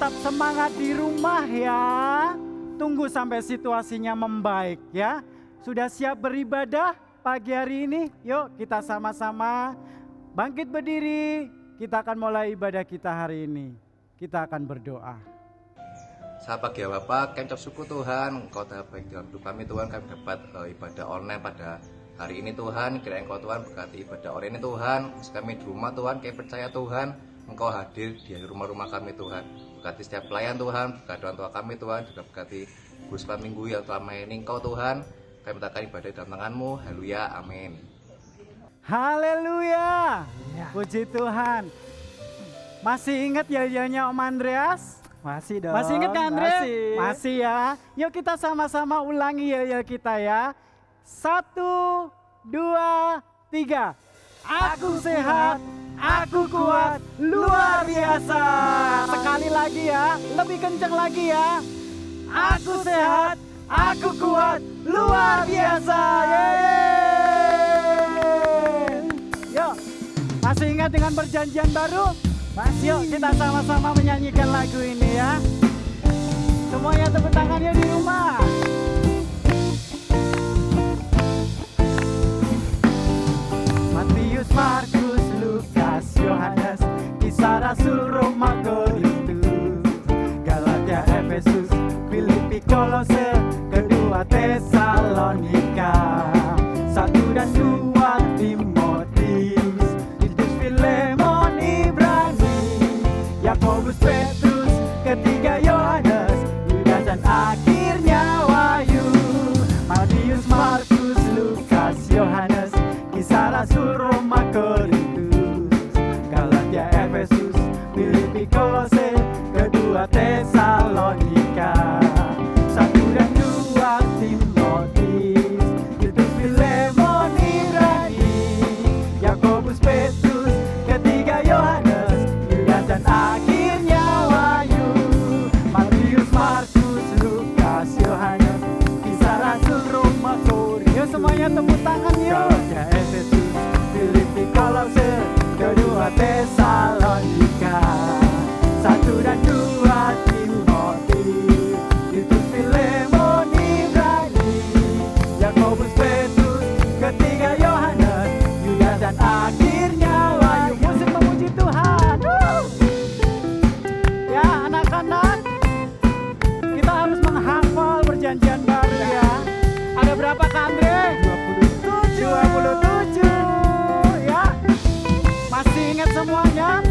tetap semangat di rumah ya. Tunggu sampai situasinya membaik ya. Sudah siap beribadah pagi hari ini? Yuk kita sama-sama bangkit berdiri. Kita akan mulai ibadah kita hari ini. Kita akan berdoa. Selamat pagi ya Bapak, kami ucap syukur Tuhan, Engkau telah baik dalam hidup kami Tuhan. Kami dapat ibadah online pada hari ini Tuhan. Kiranya Engkau Tuhan berkati ibadah online ini Tuhan. Kami di rumah Tuhan, kami percaya Tuhan Engkau hadir di rumah-rumah kami Tuhan. Berkati setiap pelayan Tuhan, berkati orang tua kami Tuhan, juga berkati guru sekolah minggu yang telah melayani Engkau Tuhan. Kami mintakan ibadah dalam tangan-Mu, haleluya, amin. Haleluya, puji Tuhan. Masih ingat yel-yelnya Om Andreas? Masih dong. Masih ingat kan Andre? Masih ya. Yuk kita sama-sama ulangi yel-yel kita ya. 1, 2, 3. Aku sehat, aku kuat, luar biasa. Sekali lagi ya, lebih kencang lagi ya. Aku sehat, aku kuat, luar biasa. Yeay. Yuk, masih ingat dengan perjanjian baru? Yuk kita sama-sama menyanyikan lagu ini ya. Semuanya tepuk tangannya di rumah. Matius, Markus, Lukas, Yohanes, Kisah Rasul, Roma, Korintus, Galatia, Efesus, Filipi, Kolose, kedua Tesalonika, 1 dan 2 Timotius, Titus, Filemon, Ibrani, Yakobus, Petrus, ketiga Yohanes, Yudas dan akhirnya Wahyu. Matius, Markus, Lukas, Yohanes, Kisah Rasul, Roma, Korintus, Galatia, Efesus, Filipi, Kolose, kedua Tesalonika, 1 dan 2 Timotius, Titus, Filemon, Ibrani, Yakobus, Petrus, ketiga Yohanes, Yudas dan akhirnya Wahyu. Matius, Markus, Lukas, Yohanes, Kisah Rasul, Roma, Korintus. Yuk semuanya tepuk tangan yuk. Galatia, Efesus, Filipi, Kolose, kedua Tesalonika, 1 dan 2 Timotius, Titus, Filemon, Ibrani, Yakobus, Petrus, ketiga Yohanes, Yudas dan akhirnya Wahyu. Musik memuji Tuhan. Ya anak-anak, kita harus menghafal perjanjian baru ya. Ada berapa Kak Andre? 27 ya. Masih ingat semuanya?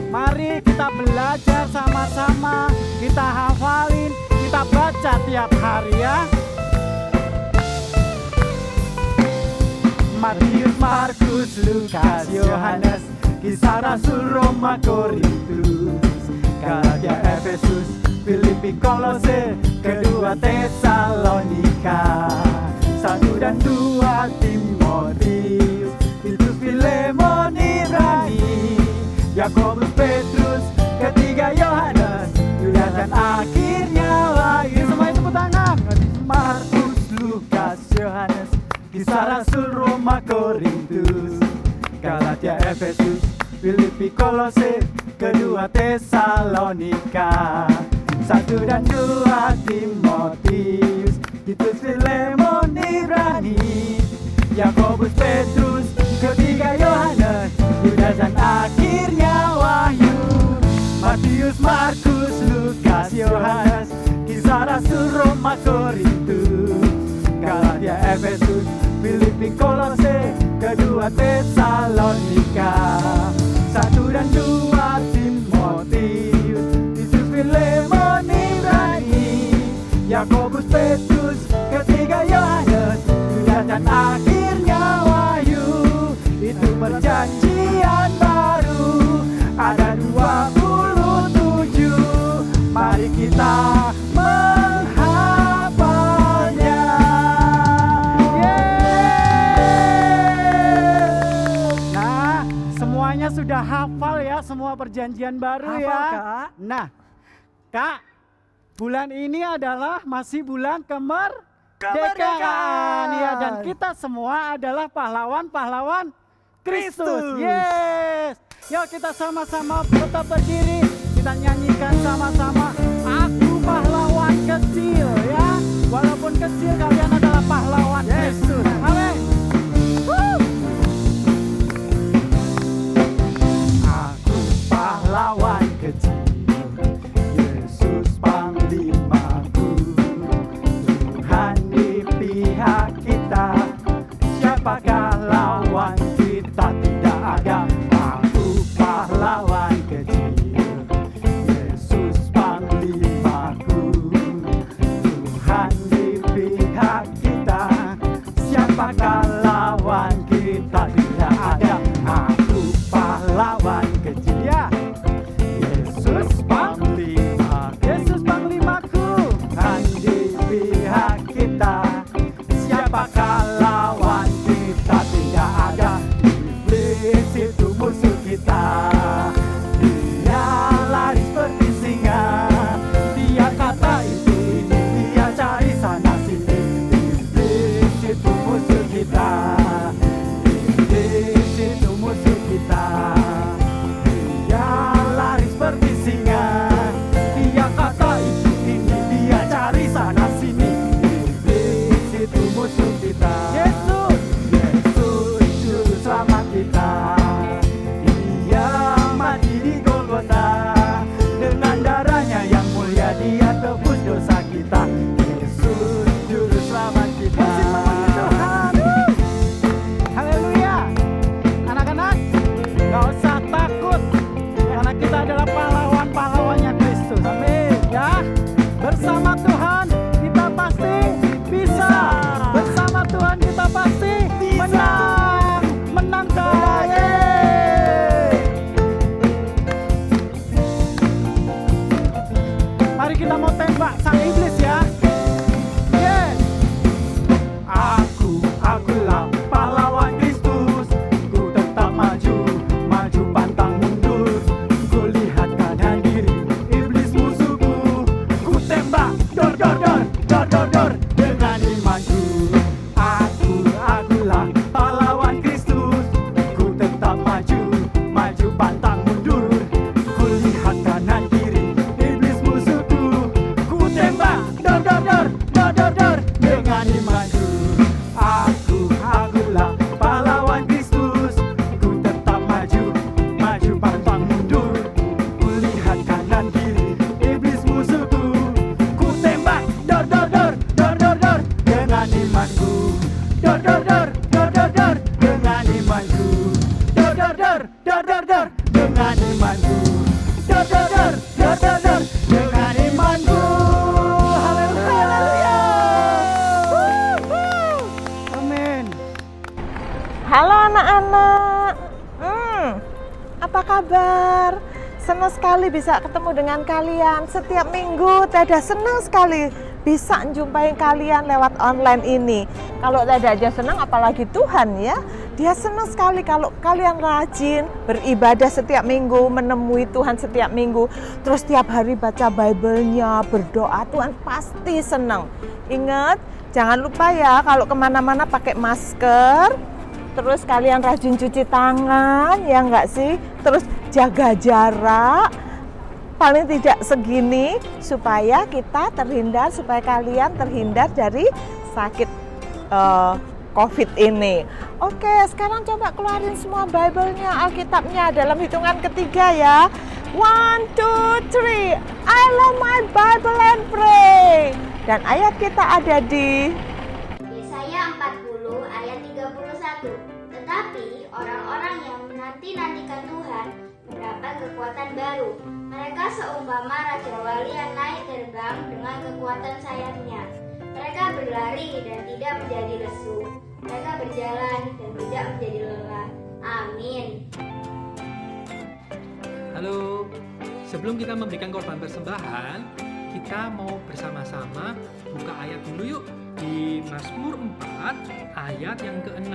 Mari kita belajar sama-sama, kita hafalin, kita baca tiap hari ya. Matius, Markus, Lukas, Yohanes, Kisah Rasul, Roma, Korintus, Galatia, Efesus, Filipi, Kolose, kedua Tesalonika, 1 dan 2 Timotius, Titus, Filemon, Ibrani, Yakobus, Petrus, ketiga Yohanes, Yudas dan akhirnya Wahyu. Semuanya tepuk tangan. Markus, Lukas, Yohanes, Kisah Rasul, Roma, Korintus, Galatia, Efesus, Filipi, Kolose, kedua Tesalonika, 1 dan 2 Timotius, Titus, Filemon, Ibrani, Yakobus, Petrus, ketiga Yohanes, Yudas dan akhirnya Wahyu. Matius, Markus, Lukas, Yohanes, Kisah Rasul, Roma, Korintus, Galatia, Efesus, Filipi, Kolose, kedua Tesalonika, 1 dan 2 Timotius, Titus, Filemon, Ibrani, Yakobus, Petrus, ketiga Yohanes, Yudas dan akhirnya Wahyu. Itu perjanjian baru, ada 27. Mari kita menghafalnya. Nah, semuanya sudah hafal ya semua perjanjian baru Hafal, ya. Kak. Nah, Kak, bulan ini adalah masih bulan kemerdekaan ya, dan kita semua adalah pahlawan-pahlawan Kristus. Yes. Yuk kita sama-sama tetap berdiri. Kita nyanyikan sama-sama, aku pahlawan kecil ya. Walaupun kecil, kalian adalah pahlawan Yesus. Amin. Aku pahlawan kecil, Yesus panglimaku, Tuhan di pihak kita, siapakah lawan kita? Tidak ada. Aku pahlawan kecil, Yesus panglimaku, Tuhan di pihak kita, siapakah lawan kita? Tidak ada. Aku pahlawan kecil ya, Yesus panglimaku, Yesus panglimaku, Tuhan di pihak kita, siapakah lawan kita? Tidak ada. Iblis itu musuh kita, dia lari seperti singa, dia kata itu ini, dia cari sana sini. Iblis itu musuh kita, iblis itu musuh kita, dia lari seperti singa, dia kata itu ini, dia cari sana sini. Iblis itu musuh kita. Yesus, Yesus juru selamat kita, dia mati di Golgota, dengan darahnya yang mulia dia tebus dosa kita. Yesus juru selamat kita. Musik memuji Tuhan. Haleluya. Anak-anak, gak usah takut, karena kita adalah pahlawan-pahlawannya Kristus. Amin ya. Bersama Tuhan kita pasti bisa. Bersama Tuhan kita pasti menang. Menang kaya. Mari kita mau tembak sang iblis ya. Yes. Akulah pahlawan Kristus, ku tetap maju, maju pantang mundur, ku lihat kanan kiri iblis musuhku, ku tembak dor dor dor dor dor dor dengan imanku. Akulah pahlawan Kristus, ku tetap maju, maju pantang mundur, ku lihat kanan kiri iblis musuhku, ku tembak dor dor dor dor dor dor dengan imanku. Akulah pahlawan Kristus, ku tetap maju, maju pantang mundur, ku lihat kanan kiri iblis musuhku, ku tembak dor dor dor dor dor dor dengan imanku. Dor dor dor dor dor dor dengan imanku. Dor dor dor dor dor dor dengan imanku. Dor dor dor dor dor dor dengan imanku. Haleluya. Amin. Halo anak-anak, apa kabar? Senang sekali bisa ketemu dengan kalian. Setiap minggu Teda senang sekali bisa menjumpai kalian lewat online ini. Kalau Teda aja senang, apalagi Tuhan ya. Dia senang sekali kalau kalian rajin beribadah setiap minggu, menemui Tuhan setiap minggu. Terus tiap hari baca Bible-nya, berdoa, Tuhan pasti senang. Ingat, jangan lupa ya kalau kemana-mana pakai masker. Terus kalian rajin cuci tangan, ya enggak sih? Terus jaga jarak, paling tidak segini, supaya kita terhindar, supaya kalian terhindar dari sakit COVID ini. Oke, sekarang coba keluarin semua Bible-nya, Alkitabnya dalam hitungan ketiga ya. 1, 2, 3, I love my Bible and pray. Dan ayat kita ada di Yesaya 40 ayat 31. Tetapi orang-orang yang menanti-nantikan Tuhan mendapat kekuatan baru. Mereka seumpama Raja Wali yang naik terbang dengan kekuatan sayapnya. Mereka berlari dan tidak menjadi lesu. Mereka berjalan dan tidak menjadi lelah. Amin. Halo, sebelum kita memberikan korban persembahan, kita mau bersama-sama buka ayat dulu yuk. Di Mazmur 4 ayat yang ke-6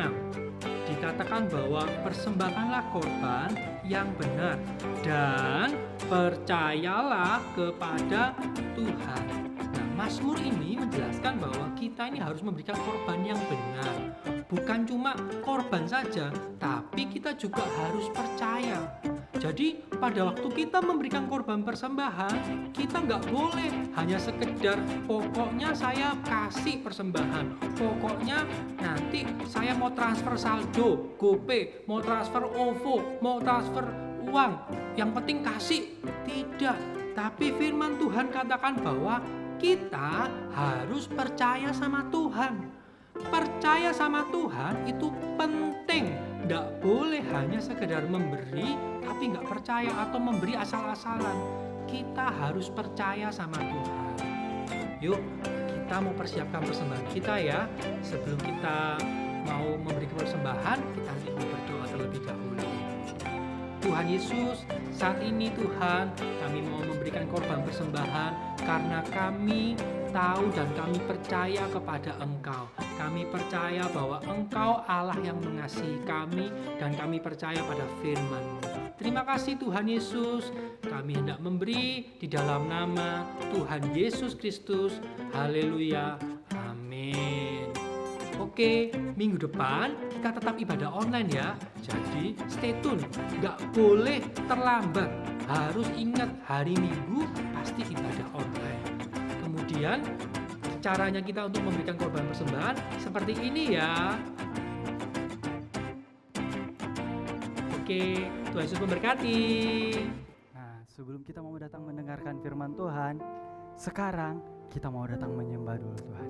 dikatakan bahwa persembahkanlah korban yang benar dan percayalah kepada Tuhan. Nah, Mazmur ini menjelaskan bahwa kita ini harus memberikan korban yang benar. Bukan cuma korban saja, tapi kita juga harus percaya. Jadi pada waktu kita memberikan korban persembahan, kita nggak boleh hanya sekedar pokoknya saya kasih persembahan, pokoknya nanti saya mau transfer saldo, GoPay, mau transfer OVO, mau transfer uang, yang penting kasih. Tidak, tapi firman Tuhan katakan bahwa kita harus percaya sama Tuhan. Percaya sama Tuhan itu penting. Nggak boleh hanya sekedar memberi tapi nggak percaya atau memberi asal-asalan. Kita harus percaya sama Tuhan. Yuk, kita mau persiapkan persembahan kita ya. Sebelum kita mau memberi persembahan, kita nanti mau berdoa terlebih dahulu. Tuhan Yesus, saat ini Tuhan, kami mau memberikan korban persembahan karena kami tahu dan kami percaya kepada Engkau. Kami percaya bahwa Engkau Allah yang mengasihi kami dan kami percaya pada firman-Mu. Terima kasih Tuhan Yesus, kami hendak memberi di dalam nama Tuhan Yesus Kristus. Haleluya. Amin. Oke, minggu depan kita tetap ibadah online ya. Jadi stay tune, nggak boleh terlambat. Harus ingat hari Minggu pasti ibadah online. Kemudian caranya kita untuk memberikan korban persembahan seperti ini ya. Oke, Tuhan Yesus memberkati. Nah, sebelum kita mau datang mendengarkan firman Tuhan, sekarang kita mau datang menyembah dulu Tuhan.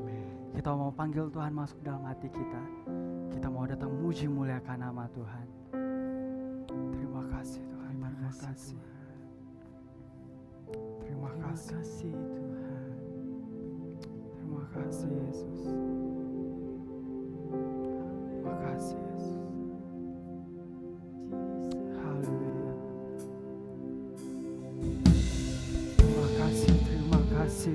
Kita mau panggil Tuhan masuk dalam hati kita. Kita mau datang muji muliakan nama Tuhan. Terima kasih Tuhan. Terima kasih. Terima kasih Tuhan. Terima kasih Yesus. Terima kasih Yesus. Haleluya. Terima kasih. Terima kasih.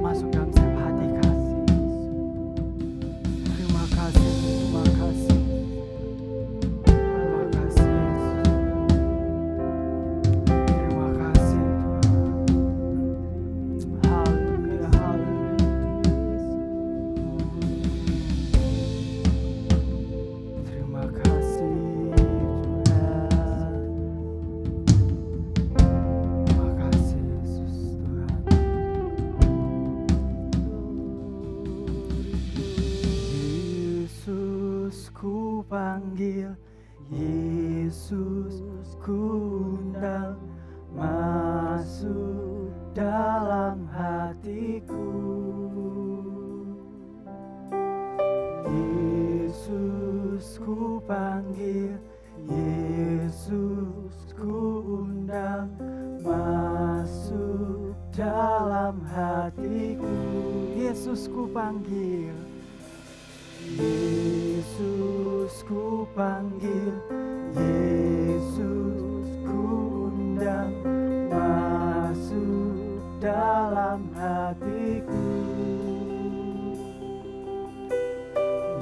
Masuk dalam setiap hati kasih. Terima kasih, terima kasih. Terima kasih Yesus. Terima kasih Tuhan. Haleluya, haleluya. Terima kasih Tuhan. Terima kasih Yesus Tuhan. Yesus ku panggil, Yesus ku undang, masuk dalam hatiku. Yesus ku panggil, Yesus ku undang, masuk dalam hatiku. Yesus ku panggil, Yesus ku panggil, Yesus ku undang, masuk dalam hatiku.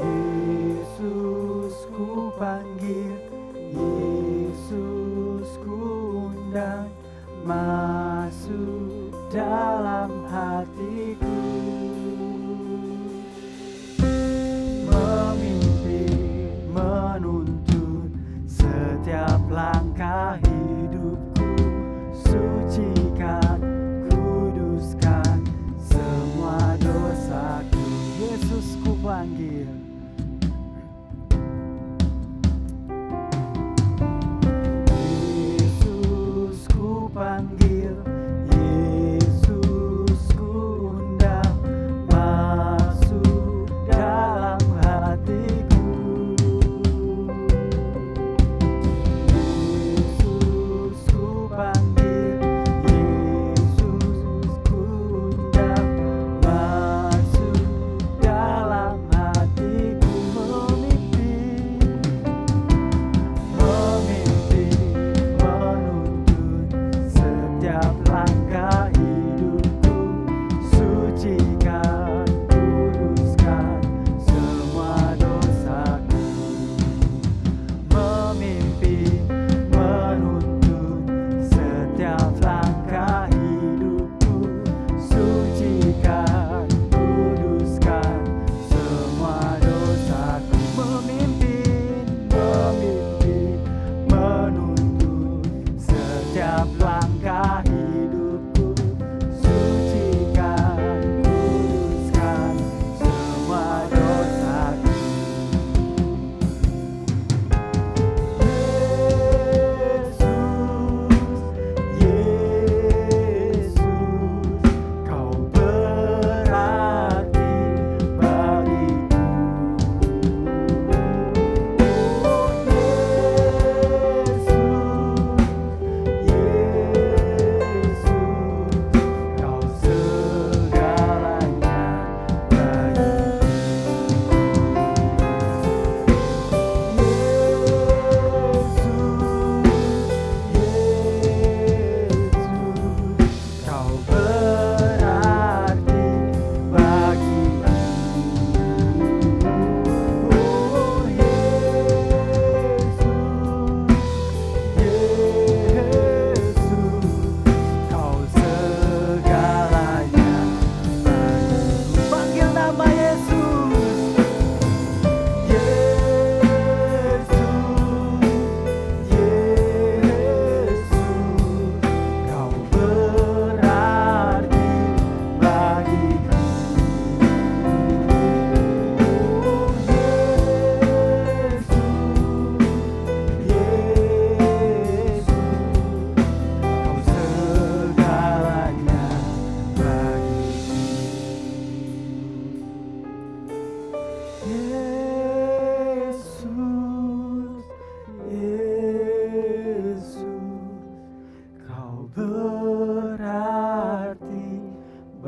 Yesus ku panggil, Yesus ku undang, masuk dalam hatiku. Menuntun setiap langkah hidupku, sucikan, kuduskan semua dosaku. Yesus ku panggil, Yesus ku panggil, Yesus ku undang, masuk dalam hatiku. Hati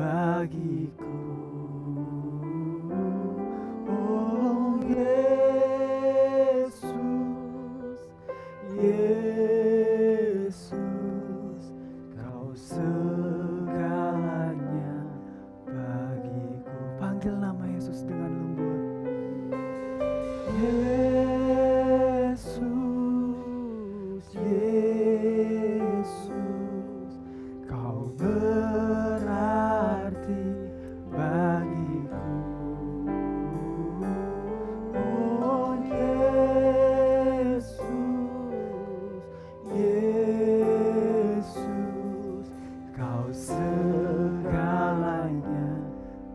bagiku. Oh Yesus, Yesus, Kau segalanya bagiku. Panggil nama Yesus dengan lembut. Yesus, Yesus, Kau berarti bagiku. Oh Yesus, Yesus, Kau segalanya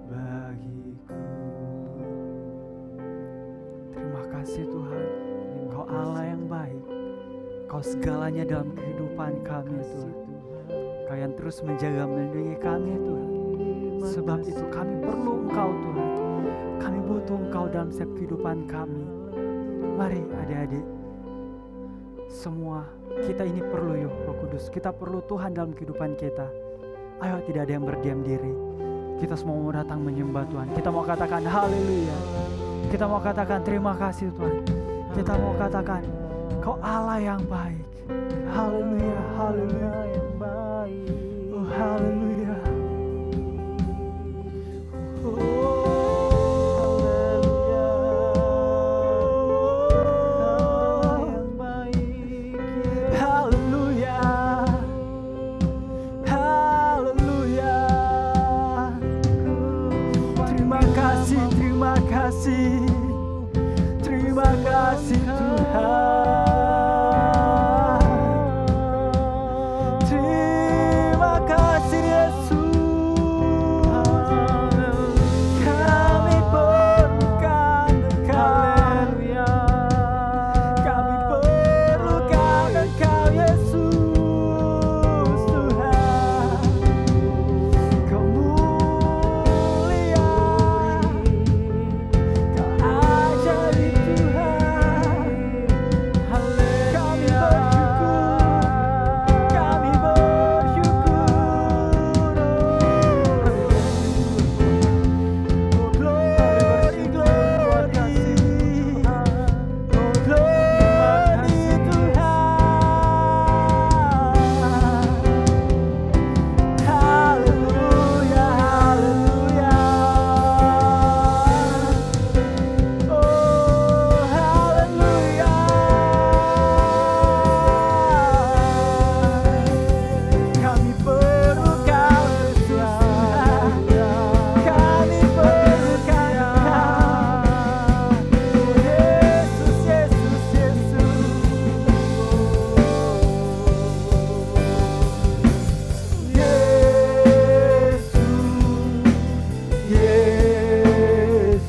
bagiku. Terima kasih Tuhan, Engkau Allah yang baik. Kau segalanya dalam kehidupan kami Tuhan. Kau yang terus menjaga melindungi kami Tuhan. Sebab itu kami perlu Engkau Tuhan. Kami butuh Engkau dalam setiap kehidupan kami. Mari adik-adik, semua kita ini perlu yuk Roh Kudus. Kita perlu Tuhan dalam kehidupan kita. Ayo, tidak ada yang berdiam diri. Kita semua mau datang menyembah Tuhan. Kita mau katakan haleluya. Kita mau katakan terima kasih Tuhan. Kita mau katakan Kau Allah yang baik. Haleluya, haleluya yang baik. Oh haleluya. Terima kasih Tuhan. Terima kasih Yesus. Kami perlukan Engkau. Kami perlukan Engkau Yesus Tuhan. Kau mulia, Kau ajaib Tuhan. Kami bersyukur. Oh glory, glory, oh glory Tuhan. Haleluya, haleluya. Oh haleluya. Kami perlu Kau Tuhan. Kami perlu Kau. Oh Yesus, Yesus, Yesus. Yesus,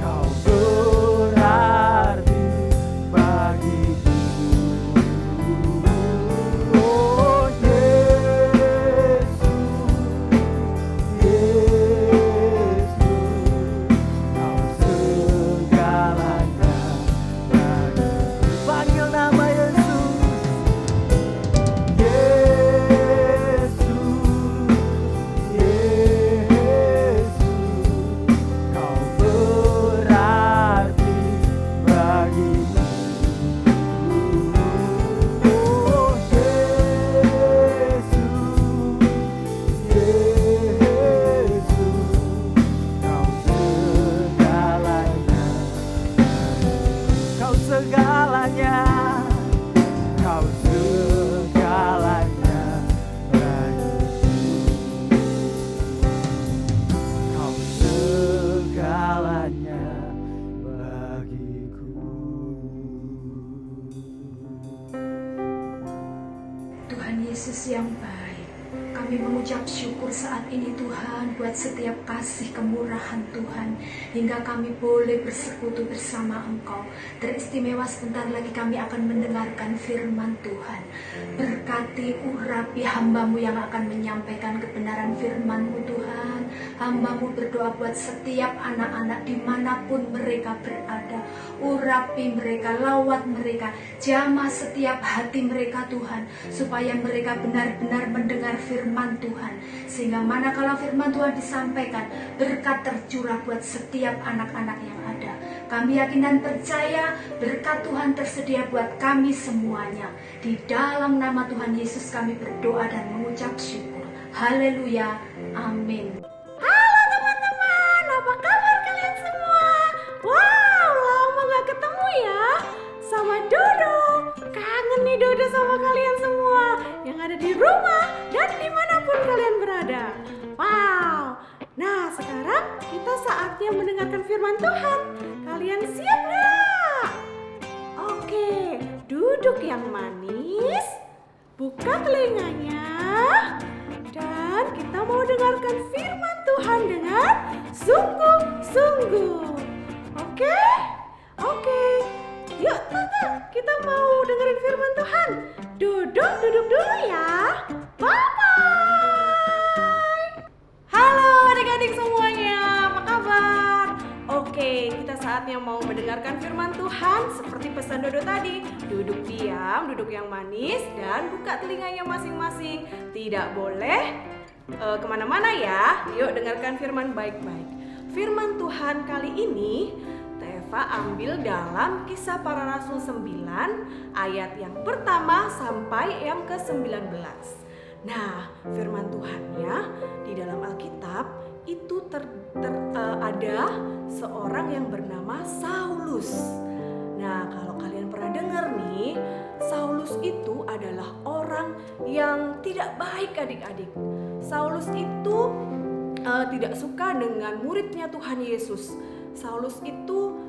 Kau berarti bagiku. Oh Yesus, Yesus, Kau segalanya bagiku. Panggil nama Yesus. Yesus, Yesus, Kau berarti bagiku. Oh Yesus, Yesus, Kau segalanya. Kau segalanya. Kau segalanya bagiku. Kau segalanya bagiku. Tuhan Yesus yang baik, kami mengucap syukur saat ini Tuhan buat setiap kasih kemurahan Tuhan, hingga kami boleh bersekutu bersama Engkau. Teristimewa sebentar lagi kami akan mendengarkan firman Tuhan. Berkati urapi hamba-Mu yang akan menyampaikan kebenaran firman-Mu Tuhan. Hamba-Mu berdoa buat setiap anak-anak dimanapun mereka berada. Urapi mereka, lawat mereka, jamah setiap hati mereka Tuhan, supaya mereka benar-benar mendengar firman Tuhan, sehingga manakala firman Tuhan disampaikan, berkat tercurah buat setiap anak-anak yang ada. Kami yakin dan percaya berkat Tuhan tersedia buat kami semuanya. Di dalam nama Tuhan Yesus kami berdoa dan mengucap syukur. Haleluya, amin. Halo teman-teman, apa kabar kalian semua? Wow, lama gak ketemu ya sama Dodo. Kangen nih Dodo sama kalian semua yang ada di rumah dan dimanapun kalian berada. Wow, nah sekarang kita saatnya mendengarkan firman Tuhan. Kalian siap gak? Oke, duduk yang manis, buka telinganya, dan kita mau dengarkan firman Tuhan dengan sungguh-sungguh. Oke? Oke. Yuk Tante, kita mau dengerin firman Tuhan. Duduk dulu ya. Bye-bye. Halo adik-adik semuanya, apa kabar? Oke, kita saatnya mau mendengarkan firman Tuhan seperti pesan Dodo tadi. Duduk diam, duduk yang manis, dan buka telinganya masing-masing. Tidak boleh kemana-mana ya. Yuk dengarkan firman baik-baik. Firman Tuhan kali ini Teva ambil dalam Kisah Para Rasul 9 ayat yang pertama sampai yang ke-19. Nah, firman Tuhannya di dalam Alkitab itu ada seorang yang bernama Saulus. Nah, kalau kalian pernah dengar nih, Saulus itu adalah orang yang tidak baik adik-adik. Saulus itu tidak suka dengan muridnya Tuhan Yesus. Saulus itu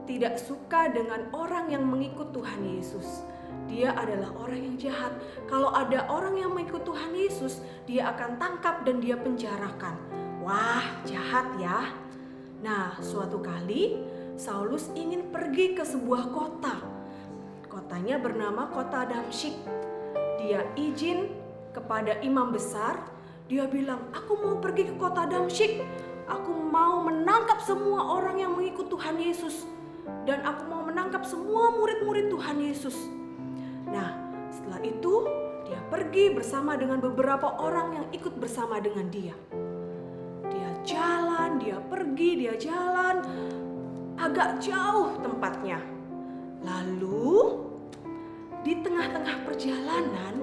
tidak suka dengan orang yang mengikut Tuhan Yesus. Dia adalah orang yang jahat. Kalau ada orang yang mengikut Tuhan Yesus, dia akan tangkap dan dia penjarakan. Wah, jahat ya. Nah, suatu kali Saulus ingin pergi ke sebuah kota. Kotanya bernama kota Damsyik. Dia izin kepada imam besar. Dia bilang, aku mau pergi ke kota Damsyik. Aku mau menangkap semua orang yang mengikut Tuhan Yesus. Dan aku mau menangkap semua murid-murid Tuhan Yesus. Nah, setelah itu dia pergi bersama dengan beberapa orang yang ikut bersama dengan dia. Dia jalan, dia pergi, dia jalan. Agak jauh tempatnya. Lalu di tengah-tengah perjalanan,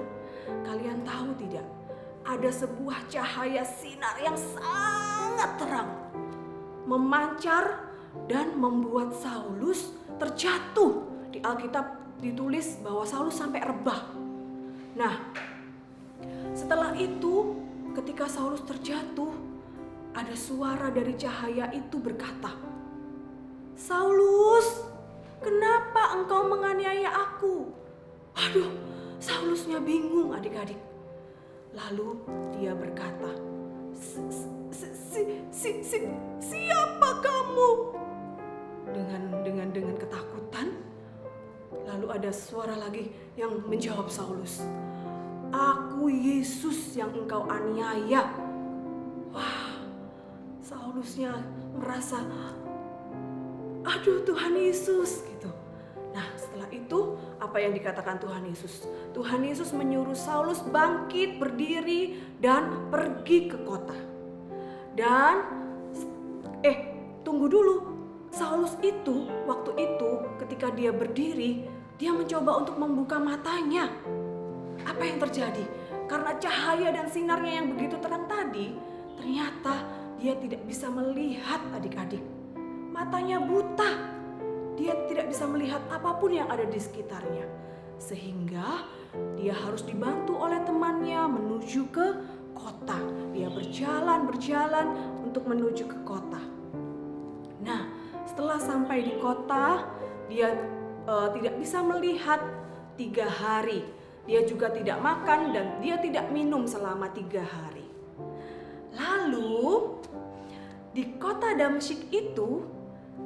kalian tahu tidak? Ada sebuah cahaya sinar yang sangat terang, memancar dan membuat Saulus terjatuh. Di Alkitab ditulis bahwa Saulus sampai rebah. Nah, setelah itu ketika Saulus terjatuh, ada suara dari cahaya itu berkata, Saulus, kenapa engkau menganiaya aku? Aduh, Saulusnya bingung adik-adik. Lalu dia berkata, siapa kamu? Dengan ketakutan. Lalu ada suara lagi yang menjawab Saulus, aku Yesus yang engkau aniaya. Wah, Saulusnya merasa, aduh Tuhan Yesus gitu. Nah, setelah itu apa yang dikatakan Tuhan Yesus? Tuhan Yesus menyuruh Saulus bangkit, berdiri, dan pergi ke kota. Dan tunggu dulu. Saulus itu waktu itu ketika dia berdiri, dia mencoba untuk membuka matanya. Apa yang terjadi? Karena cahaya dan sinarnya yang begitu terang tadi, ternyata dia tidak bisa melihat adik-adik. Matanya buta. Dia tidak bisa melihat apapun yang ada di sekitarnya. Sehingga dia harus dibantu oleh temannya menuju ke kota. Dia berjalan untuk menuju ke kota. Nah, setelah sampai di kota, dia tidak bisa melihat 3 hari. Dia juga tidak makan dan dia tidak minum selama 3 hari. Lalu di kota Damsyik itu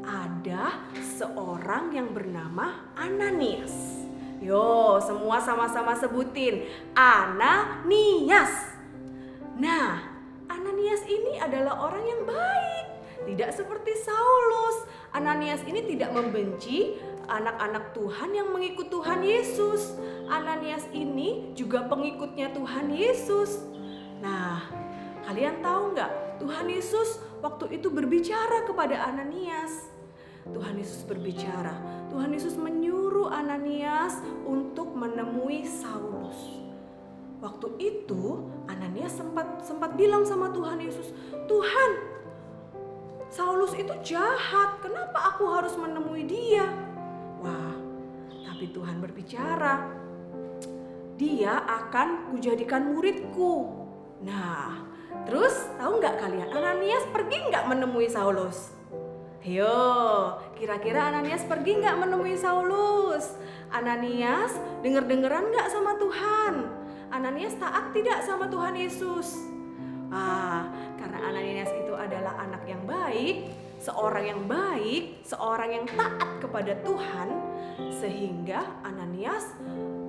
ada seorang yang bernama Ananias. Yo, semua sama-sama sebutin, Ananias. Nah, Ananias ini adalah orang yang baik. Tidak seperti Saulus. Ananias ini tidak membenci anak-anak Tuhan yang mengikut Tuhan Yesus. Ananias ini juga pengikutnya Tuhan Yesus. Nah, kalian tahu nggak? Tuhan Yesus waktu itu berbicara kepada Ananias. Tuhan Yesus berbicara. Tuhan Yesus menyuruh Ananias untuk menemui Saulus. Waktu itu Ananias sempat bilang sama Tuhan Yesus, "Tuhan, Saulus itu jahat. Kenapa aku harus menemui dia?" Wah, tapi Tuhan berbicara, "Dia akan kujadikan muridku." Nah, terus tahu nggak kalian, Ananias pergi nggak menemui Saulus? Ayo, kira-kira Ananias pergi nggak menemui Saulus? Ananias denger-dengeran nggak sama Tuhan? Ananias taat tidak sama Tuhan Yesus? Karena Ananias itu adalah anak yang baik, seorang yang taat kepada Tuhan, sehingga Ananias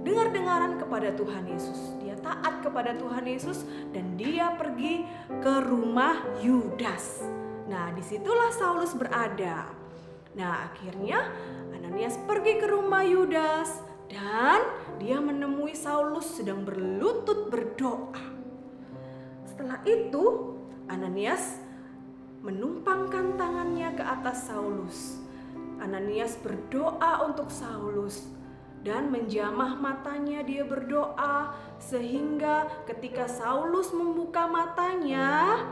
dengar-dengaran kepada Tuhan Yesus. Dia taat kepada Tuhan Yesus dan dia pergi ke rumah Yudas. Nah, disitulah Saulus berada. Nah, akhirnya Ananias pergi ke rumah Yudas dan dia menemui Saulus sedang berlutut berdoa. Setelah itu, Ananias menumpangkan tangannya ke atas Saulus. Ananias berdoa untuk Saulus dan menjamah matanya dia berdoa, sehingga ketika Saulus membuka matanya,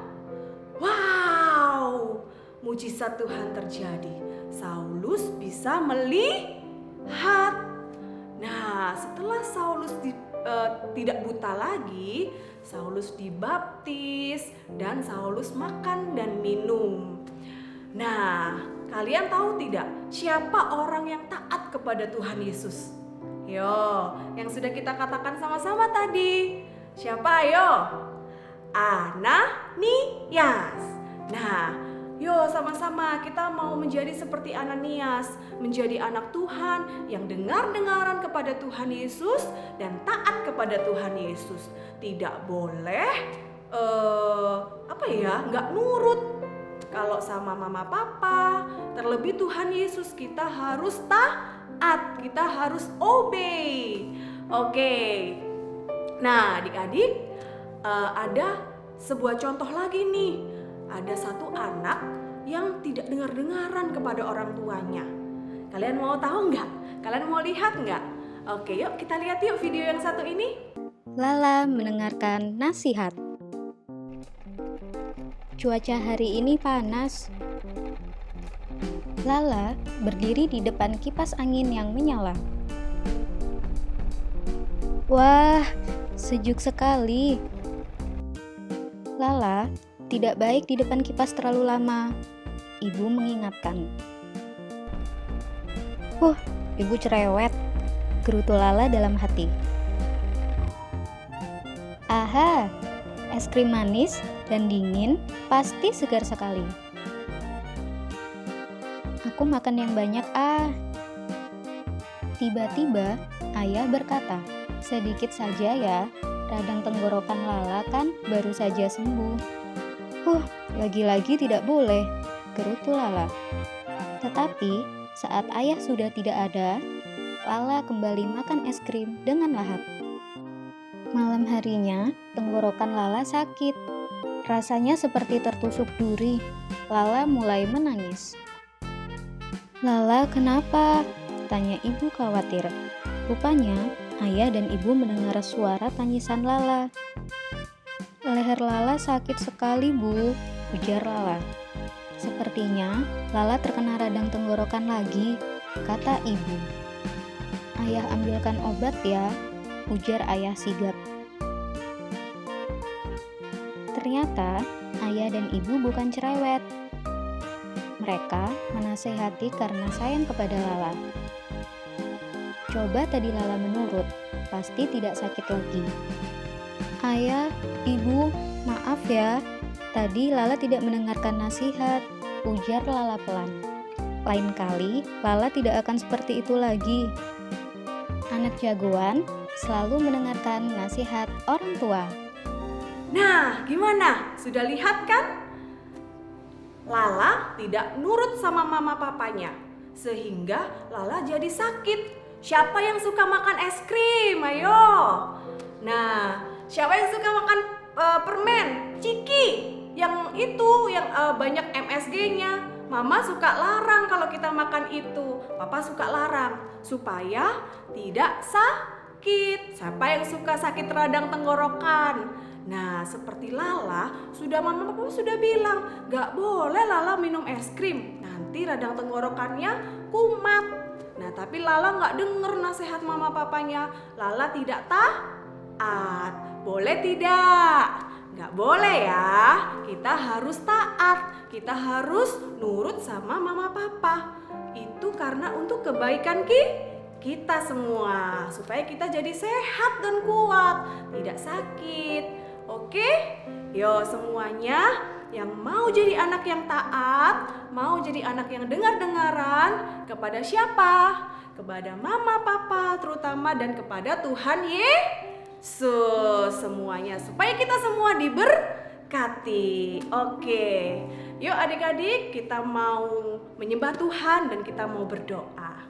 wow, mujizat Tuhan terjadi. Saulus bisa melihat. Nah, setelah Saulus tidak buta lagi, Saulus dibaptis dan Saulus makan dan minum. Nah, kalian tahu tidak siapa orang yang taat kepada Tuhan Yesus? Yo, yang sudah kita katakan sama-sama tadi. Siapa ayo? Ananias. Nah, yo sama-sama kita mau menjadi seperti Ananias, menjadi anak Tuhan yang dengar-dengaran kepada Tuhan Yesus dan taat kepada Tuhan Yesus. Tidak boleh nggak nurut kalau sama mama papa. Terlebih Tuhan Yesus, kita harus taat, kita harus obey. Oke. Nah, adik-adik, ada sebuah contoh lagi nih. Ada satu anak yang tidak dengar-dengaran kepada orang tuanya. Kalian mau tahu nggak? Kalian mau lihat nggak? Oke, yuk kita lihat yuk video yang satu ini. Lala mendengarkan nasihat. Cuaca hari ini panas. Lala berdiri di depan kipas angin yang menyala. Wah, sejuk sekali. Lala tidak baik di depan kipas terlalu lama. Ibu mengingatkan. Ibu cerewet, gerutu Lala dalam hati. Aha, es krim manis dan dingin pasti segar sekali. Aku makan yang banyak Tiba-tiba ayah berkata, sedikit saja ya, radang tenggorokan Lala kan baru saja sembuh. Lagi-lagi tidak boleh, gerutu Lala. Tetapi saat ayah sudah tidak ada, Lala kembali makan es krim dengan lahap. Malam harinya, tenggorokan Lala sakit. Rasanya seperti tertusuk duri. Lala mulai menangis. Lala, kenapa? Tanya ibu khawatir. Rupanya, ayah dan ibu mendengar suara tangisan Lala. Leher Lala sakit sekali, Bu, ujar Lala. Sepertinya Lala terkena radang tenggorokan lagi, kata ibu. Ayah ambilkan obat ya, ujar ayah sigap. Ternyata ayah dan ibu bukan cerewet. Mereka menasehati karena sayang kepada Lala. Coba tadi Lala menurut, pasti tidak sakit lagi. Ayah, ibu, maaf ya. Tadi Lala tidak mendengarkan nasihat, ujar Lala pelan. Lain kali, Lala tidak akan seperti itu lagi. Anak jagoan selalu mendengarkan nasihat orang tua. Nah, gimana? Sudah lihat kan? Lala tidak nurut sama mama papanya, sehingga Lala jadi sakit. Siapa yang suka makan es krim? Ayo. Nah, siapa yang suka makan permen, ciki, yang itu, yang banyak MSG-nya? Mama suka larang kalau kita makan itu. Papa suka larang supaya tidak sakit. Siapa yang suka sakit radang tenggorokan? Nah, seperti Lala, mama papa sudah bilang, gak boleh Lala minum es krim, nanti radang tenggorokannya kumat. Nah, tapi Lala gak denger nasihat mama papanya. Lala tidak taat. Boleh tidak? Gak boleh ya. Kita harus taat. Kita harus nurut sama mama papa. Itu karena untuk kebaikan kita semua, supaya kita jadi sehat dan kuat, tidak sakit. Oke? Yo semuanya yang mau jadi anak yang taat, mau jadi anak yang dengar-dengaran, kepada siapa? Kepada mama, papa terutama, dan kepada Tuhan Yesus semuanya, supaya kita semua diberkati. Oke, yuk adik-adik, kita mau menyembah Tuhan dan kita mau berdoa.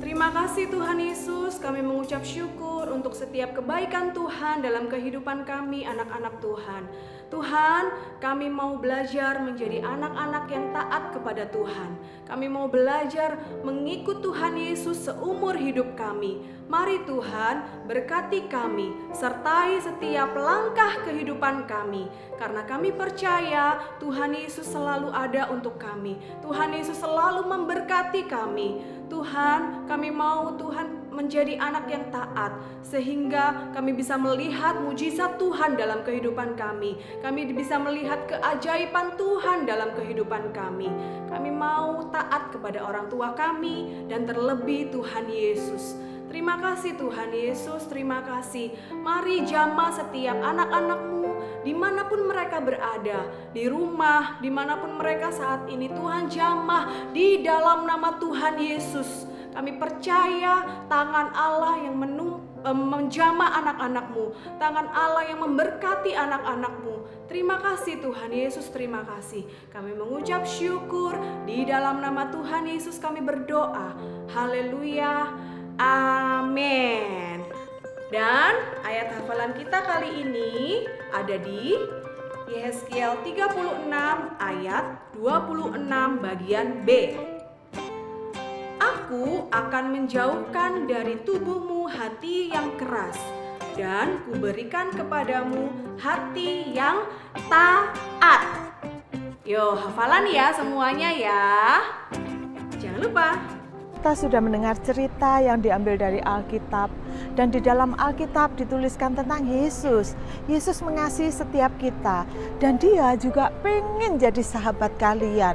Terima kasih Tuhan Yesus, kami mengucap syukur untuk setiap kebaikan Tuhan dalam kehidupan kami anak-anak Tuhan. Tuhan, kami mau belajar menjadi anak-anak yang taat kepada Tuhan. Kami mau belajar mengikut Tuhan Yesus seumur hidup kami. Mari Tuhan, berkati kami, sertai setiap langkah kehidupan kami. Karena kami percaya Tuhan Yesus selalu ada untuk kami. Tuhan Yesus selalu memberkati kami. Tuhan, kami mau Tuhan menjadi anak yang taat, sehingga kami bisa melihat mujizat Tuhan dalam kehidupan kami. Kami bisa melihat keajaiban Tuhan dalam kehidupan kami. Kami mau taat kepada orang tua kami dan terlebih Tuhan Yesus. Terima kasih Tuhan Yesus, terima kasih. Mari jamah setiap anak-anak-Mu dimanapun mereka berada, di rumah, dimanapun mereka saat ini. Tuhan jamah di dalam nama Tuhan Yesus. Kami percaya tangan Allah yang menjamah anak-anak-Mu, tangan Allah yang memberkati anak-anak-Mu. Terima kasih Tuhan Yesus, terima kasih. Kami mengucap syukur di dalam nama Tuhan Yesus kami berdoa. Haleluya. Amin. Dan ayat hafalan kita kali ini ada di Yehezkiel 36 ayat 26 bagian B. Aku akan menjauhkan dari tubuhmu hati yang keras dan kuberikan kepadamu hati yang taat. Yo, hafalan ya semuanya ya. Jangan lupa. Kita sudah mendengar cerita yang diambil dari Alkitab, dan di dalam Alkitab dituliskan tentang Yesus. Yesus mengasihi setiap kita, dan dia juga pengen jadi sahabat kalian.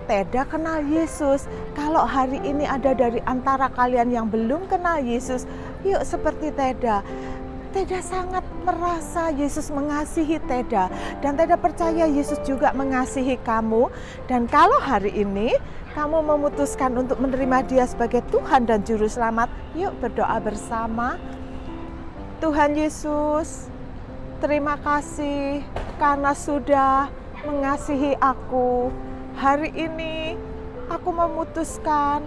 Teda kenal Yesus. Kalau hari ini ada dari antara kalian yang belum kenal Yesus, yuk seperti Teda. Teda sangat merasa Yesus mengasihi Teda, dan Teda percaya Yesus juga mengasihi kamu. Dan kalau hari ini kamu memutuskan untuk menerima Dia sebagai Tuhan dan Juru Selamat, yuk berdoa bersama. Tuhan Yesus, terima kasih karena sudah mengasihi aku. Hari ini aku memutuskan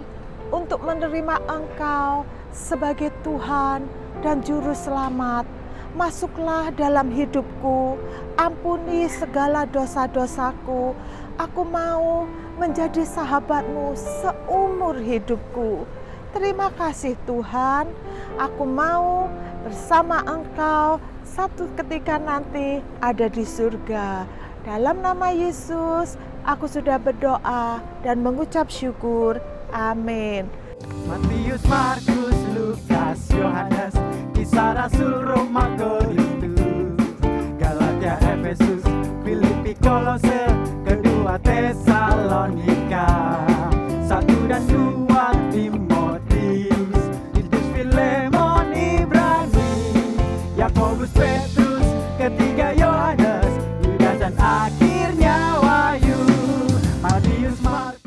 untuk menerima Engkau sebagai Tuhan dan Juru Selamat. Masuklah dalam hidupku, ampuni segala dosa-dosaku. Aku mau menjadi sahabat-Mu seumur hidupku. Terima kasih Tuhan, aku mau bersama Engkau satu ketika nanti ada di surga. Dalam nama Yesus, aku sudah berdoa dan mengucap syukur. Amin. Matius, Markus, Lukas, Yohanes, Kisah Rasul, Roma, Korintus, Galatia, Efesus, Filipi, Kolose, kedua Tesalonika.